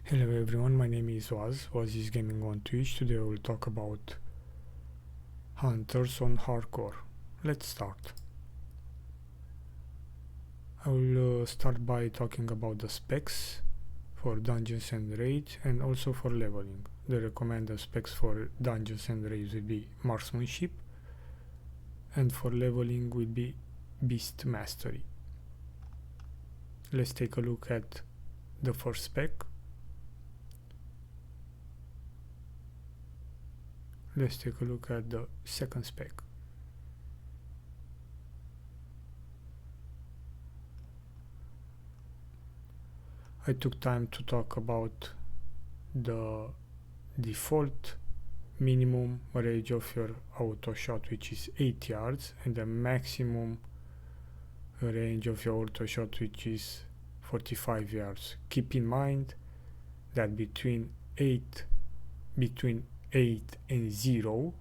Hello everyone, my name is Waz is Gaming on Twitch. Today I will talk about Hunters on Hardcore. Let's start. I will start by talking about the specs for dungeons and raids and also for leveling. The recommended specs for dungeons and raids will be marksmanship, and for leveling will be beast mastery. Let's take a look at the first spec. Let's take a look at the second spec. I took time to talk about the default minimum range of your auto shot, which is 8 yards, and the maximum range of your auto shot, which is 45 yards. Keep in mind that between 8 and 0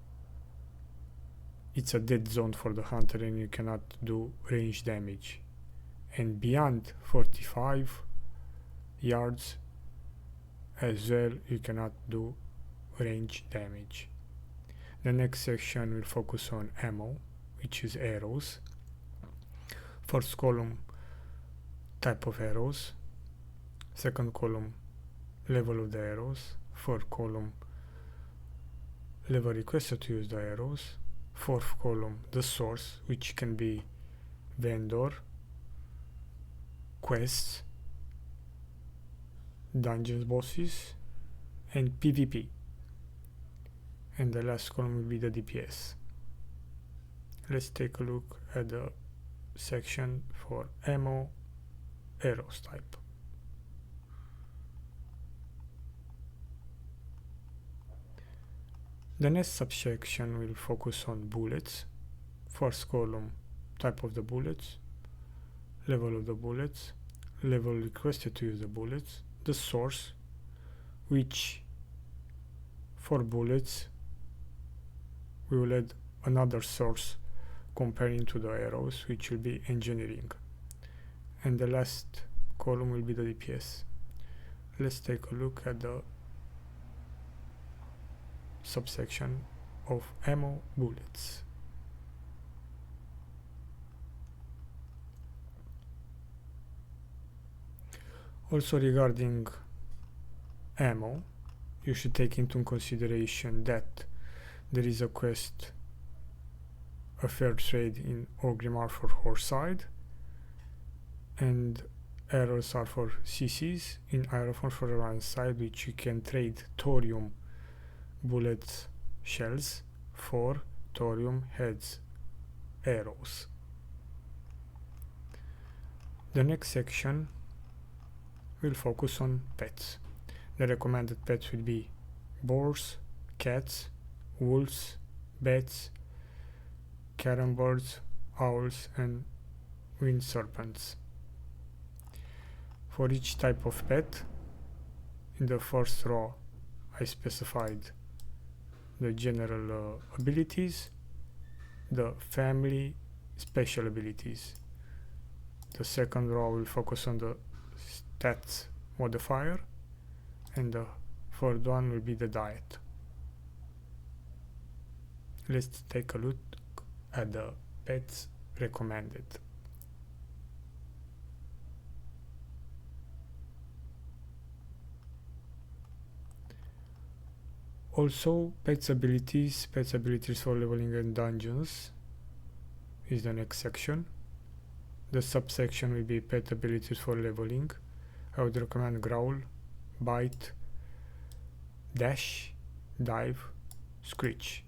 it's a dead zone for the hunter and you cannot do range damage, and beyond 45 yards as well you cannot do range damage. The next section will focus on ammo, which is arrows. First column, type of arrows. Second column, level of the arrows. Third column, level requested to use the arrows. Fourth column, the source, which can be vendor, quests, dungeons bosses, and PvP. And the last column will be the DPS. Let's take a look at the section for ammo, arrows type. The next subsection will focus on bullets. First column, type of the bullets, level of the bullets, level requested to use the bullets, the source, which for bullets we will add another source comparing to the arrows, which will be engineering, and the last column will be the DPS. Let's take a look at the subsection of ammo, bullets. Also regarding ammo, you should take into consideration that there is a quest, a fair trade in Orgrimmar for Horseside, and arrows are for CCs in Aerophone for Ironside, which you can trade thorium bullets shells for thorium heads arrows. The next section will focus on pets. The recommended pets will be boars, cats, wolves, bats, carrion birds, owls, and winged serpents. For each type of pet, in the first row I specified the general abilities, the family special abilities. The second row will focus on the stats modifier, and the third one will be the diet. Let's take a look at the pets recommended. Also, pets abilities for leveling and dungeons is the next section. The subsection will be pet abilities for leveling. I would recommend growl, bite, dash, dive, screech.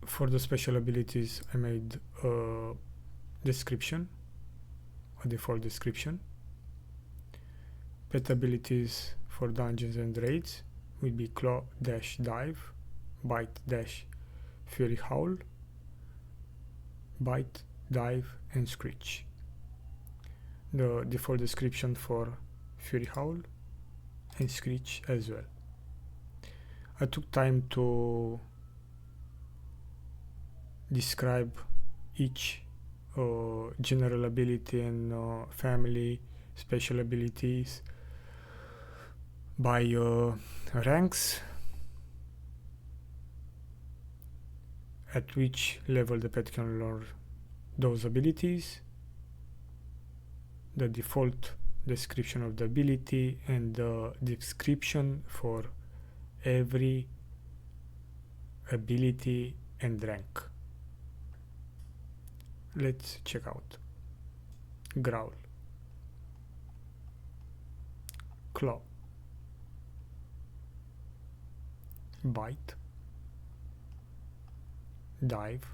For the special abilities, I made a description, a default description. Pet abilities for dungeons and raids will be claw, dash, dive, bite, dash, fury howl, bite, dive, and screech. The default description for fury howl and screech as well. I took time to describe each general ability and family special abilities by ranks, at which level the pet can learn those abilities, the default description of the ability, and the description for every ability and rank. Let's check out. Growl, Claw, Bite, Dive,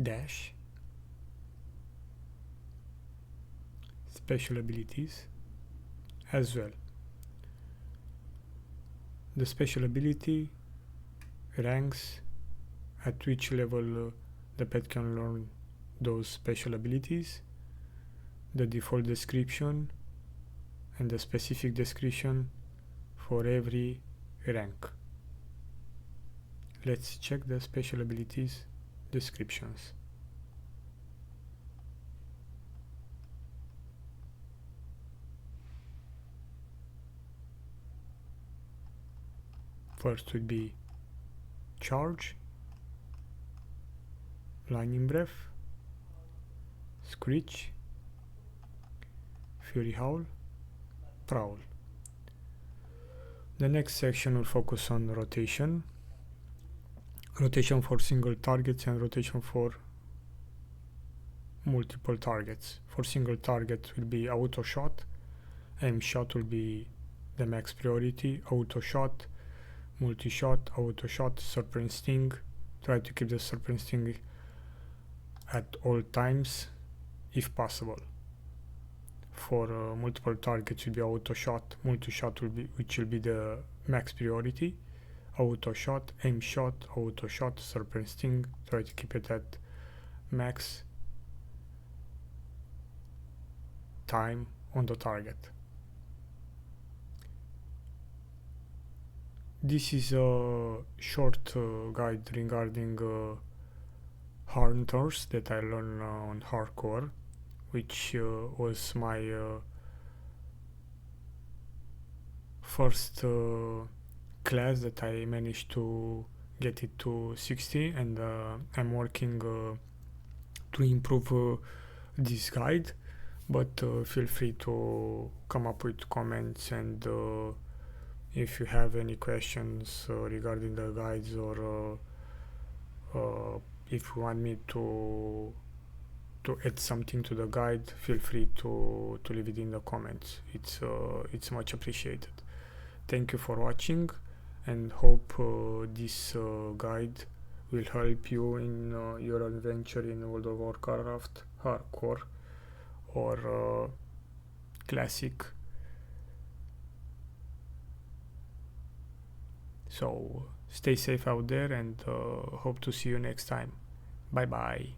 Dash, special abilities as well. The special ability, ranks, at which level the pet can learn those special abilities, the default description, and the specific description for every rank. Let's check the special abilities descriptions. First would be Charge, Lightning Breath, Screech, Fury Howl, Prowl. The next section will focus on rotation. Rotation for single targets and rotation for multiple targets. For single target will be auto shot, aim shot will be the max priority, auto shot, multi shot, auto shot, serpent sting. Try to keep the serpent sting at all times if possible. For multiple targets will be auto shot, multi shot will be, which will be the max priority, auto shot, aim shot, auto shot, serpent sting. Try to keep it at max time on the target. This is a short guide regarding hunters that I learned on hardcore, which was my first class that I managed to get it to 60, and I'm working to improve this guide, but feel free to come up with comments, and if you have any questions regarding the guides, or if you want me to add something to the guide, feel free to leave it in the comments. It's much appreciated. Thank you for watching, and hope this guide will help you in your adventure in World of Warcraft hardcore or classic. So stay safe out there, and hope to see you next time. Bye bye.